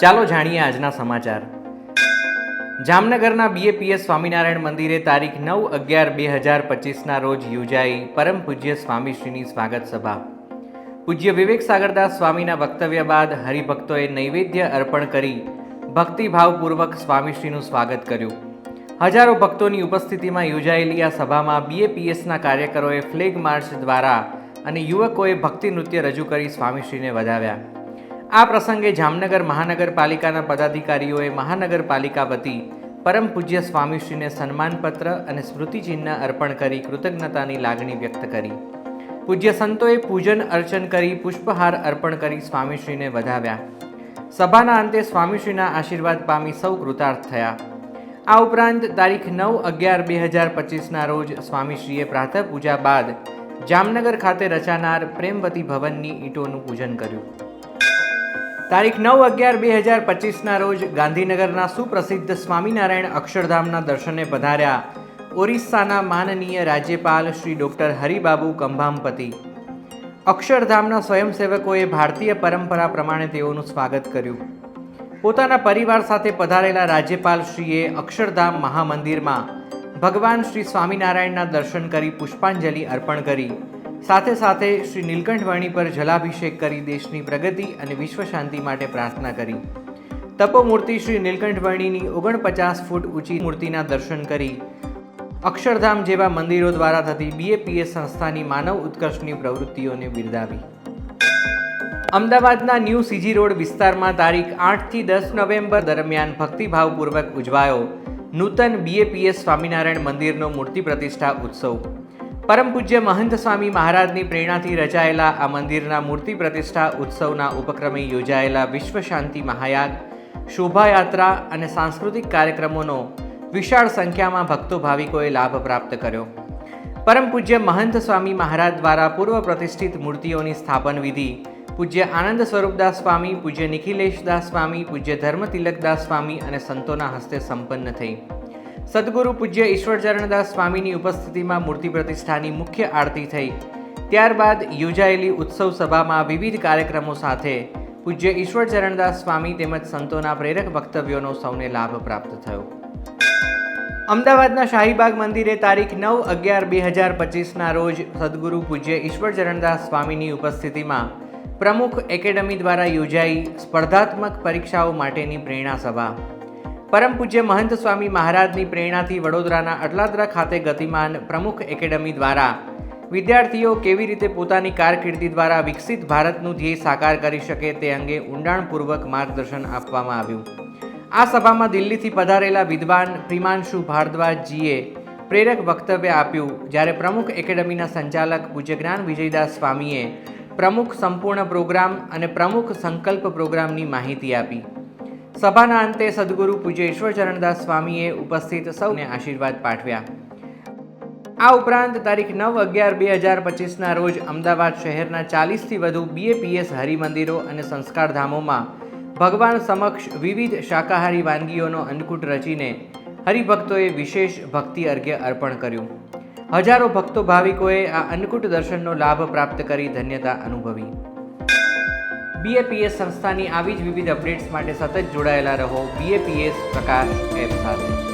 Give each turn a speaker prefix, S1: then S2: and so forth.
S1: ચાલો જાણીએ આજના સમાચાર. જામનગરના બીએપીએસ સ્વામિનારાયણ મંદિરે તારીખ 9/11/2025ના રોજ યોજાઈ પરમ પૂજ્ય સ્વામીશ્રીની સ્વાગત સભા. પૂજ્ય વિવેક સાગરદાસ સ્વામીના વક્તવ્ય બાદ હરિભક્તોએ નૈવેદ્ય અર્પણ કરી ભક્તિભાવપૂર્વક સ્વામીશ્રીનું સ્વાગત કર્યું. હજારો ભક્તોની ઉપસ્થિતિમાં યોજાયેલી આ સભામાં બીએપીએસના કાર્યકરોએ ફ્લેગ માર્ચ દ્વારા અને યુવકોએ ભક્તિ નૃત્ય રજૂ કરી સ્વામીશ્રીને વધાવ્યા. આ પ્રસંગે જામનગર મહાનગરપાલિકાના પદાધિકારીઓએ મહાનગરપાલિકા વતી પરમ પૂજ્ય સ્વામીશ્રીને સન્માનપત્ર અને સ્મૃતિચિહ્ન અર્પણ કરી કૃતજ્ઞતાની લાગણી વ્યક્ત કરી. પૂજ્ય સંતોએ પૂજન અર્ચન કરી પુષ્પહાર અર્પણ કરી સ્વામીશ્રીને વધાવ્યા. સભાના અંતે સ્વામીશ્રીના આશીર્વાદ પામી સૌ કૃતાર્થ થયા. આ ઉપરાંત તારીખ 9/11/2025ના રોજ સ્વામીશ્રીએ પ્રાતઃ પૂજા બાદ જામનગર ખાતે રચાનાર પ્રેમવતી ભવનની ઈંટોનું પૂજન કર્યું. તારીખ 9/11/2025ના રોજ ગાંધીનગરના સુપ્રસિદ્ધ સ્વામિનારાયણ અક્ષરધામના દર્શને પધાર્યા ઓરિસ્સાના માનનીય રાજ્યપાલ શ્રી ડૉક્ટર હરિબાબુ કંભામપતિ. અક્ષરધામના સ્વયંસેવકોએ ભારતીય પરંપરા પ્રમાણે તેઓનું સ્વાગત કર્યું. પોતાના પરિવાર સાથે પધારેલા રાજ્યપાલશ્રીએ અક્ષરધામ મહામંદિરમાં ભગવાન શ્રી સ્વામિનારાયણના દર્શન કરી પુષ્પાંજલિ અર્પણ કરી સાથે સાથે શ્રી નીલકંઠ પર જલાભિષેક કરી દેશની પ્રગતિ અને વિશ્વ શાંતિ માટે પ્રાર્થના કરી. તપોમૂર્તિ શ્રી નીલકંઠવર્ણીની 49 ફૂટ ઊંચી મૂર્તિના દર્શન કરી અક્ષરધામ જેવા મંદિરો દ્વારા થતી બીએપીએસ સંસ્થાની માનવ ઉત્કર્ષની પ્રવૃત્તિઓને બિરદાવી. અમદાવાદના ન્યૂ સીજી રોડ વિસ્તારમાં તારીખ 8થી 10 નવેમ્બર દરમિયાન ભક્તિભાવપૂર્વક ઉજવાયો નૂતન બીએપીએસ સ્વામિનારાયણ મંદિરનો મૂર્તિ પ્રતિષ્ઠા ઉત્સવ. પરમ પૂજ્ય મહંત સ્વામી મહારાજની પ્રેરણાથી રચાયેલા આ મંદિરના મૂર્તિ પ્રતિષ્ઠા ઉત્સવના ઉપક્રમે યોજાયેલા વિશ્વ શાંતિ મહાયાગ, શોભાયાત્રા અને સાંસ્કૃતિક કાર્યક્રમોનો વિશાળ સંખ્યામાં ભક્તો ભાવિકોએ લાભ પ્રાપ્ત કર્યો. પરમ પૂજ્ય મહંત સ્વામી મહારાજ દ્વારા પૂર્વ પ્રતિષ્ઠિત મૂર્તિઓની સ્થાપન વિધિ પૂજ્ય આનંદ સ્વરૂપદાસ સ્વામી, પૂજ્ય નિખિલેશદાસ સ્વામી, પૂજ્ય ધર્મતિલકદાસ સ્વામી અને સંતોના હસ્તે સંપન્ન થઈ. સદગુરુ પૂજ્ય ઈશ્વરચરણદાસ સ્વામીની ઉપસ્થિતિમાં મૂર્તિ પ્રતિષ્ઠાની મુખ્ય આરતી થઈ. ત્યારબાદ યોજાયેલી ઉત્સવ સભામાં વિવિધ કાર્યક્રમો સાથે પૂજ્ય ઈશ્વરચરણદાસ સ્વામી તેમજ સંતોના પ્રેરક વક્તવ્યોનો સૌને લાભ પ્રાપ્ત થયો. અમદાવાદના શાહીબાગ મંદિરે તારીખ 9/11/2025ના રોજ સદગુરુ પૂજ્ય ઈશ્વરચરણદાસ સ્વામીની ઉપસ્થિતિમાં પ્રમુખ એકેડમી દ્વારા યોજાઈ સ્પર્ધાત્મક પરીક્ષાઓ માટેની પ્રેરણા સભા. પરમ પૂજ્ય મહંત સ્વામી મહારાજની પ્રેરણાથી વડોદરાના અટલાદરા ખાતે ગતિમાન પ્રમુખ એકેડમી દ્વારા વિદ્યાર્થીઓ કેવી રીતે પોતાની કારકિર્દી દ્વારા વિકસિત ભારતનું ધ્યેય સાકાર કરી શકે તે અંગે ઊંડાણપૂર્વક માર્ગદર્શન આપવામાં આવ્યું. આ સભામાં દિલ્હીથી પધારેલા વિદ્વાન પ્રિમાંશુ ભારદ્વાજજીએ પ્રેરક વક્તવ્ય આપ્યું, જ્યારે પ્રમુખ એકેડમીના સંચાલક પૂજ્ય જ્ઞાન વિજયદાસ સ્વામીએ પ્રમુખ સંપૂર્ણ પ્રોગ્રામ અને પ્રમુખ સંકલ્પ પ્રોગ્રામની માહિતી આપી. સભાના અંતે સદગુરુ પૂજ્ય ઈશ્વરચરણદાસ સ્વામીએ ઉપસ્થિત સૌને આશીર્વાદ પાઠવ્યા. આ ઉપરાંત તારીખ 9/11/2025ના રોજ અમદાવાદ શહેરના 40થી વધુ બીએપીએસ હરિમંદિરો અને સંસ્કારધામોમાં ભગવાન સમક્ષ વિવિધ શાકાહારી વાનગીઓનો અન્નકૂટ રચીને હરિભક્તોએ વિશેષ ભક્તિ અર્ઘ્ય અર્પણ કર્યું. હજારો ભક્તો ભાવિકોએ આ અન્નકૂટ દર્શનનો લાભ પ્રાપ્ત કરી ધન્યતા અનુભવી. બીએપીએસ સંસ્થાની આવી જ વિવિધ અપડેટ્સ માટે સતત જોડાયેલા રહો બીએપીએસ પ્રકાશ એપ સાથે.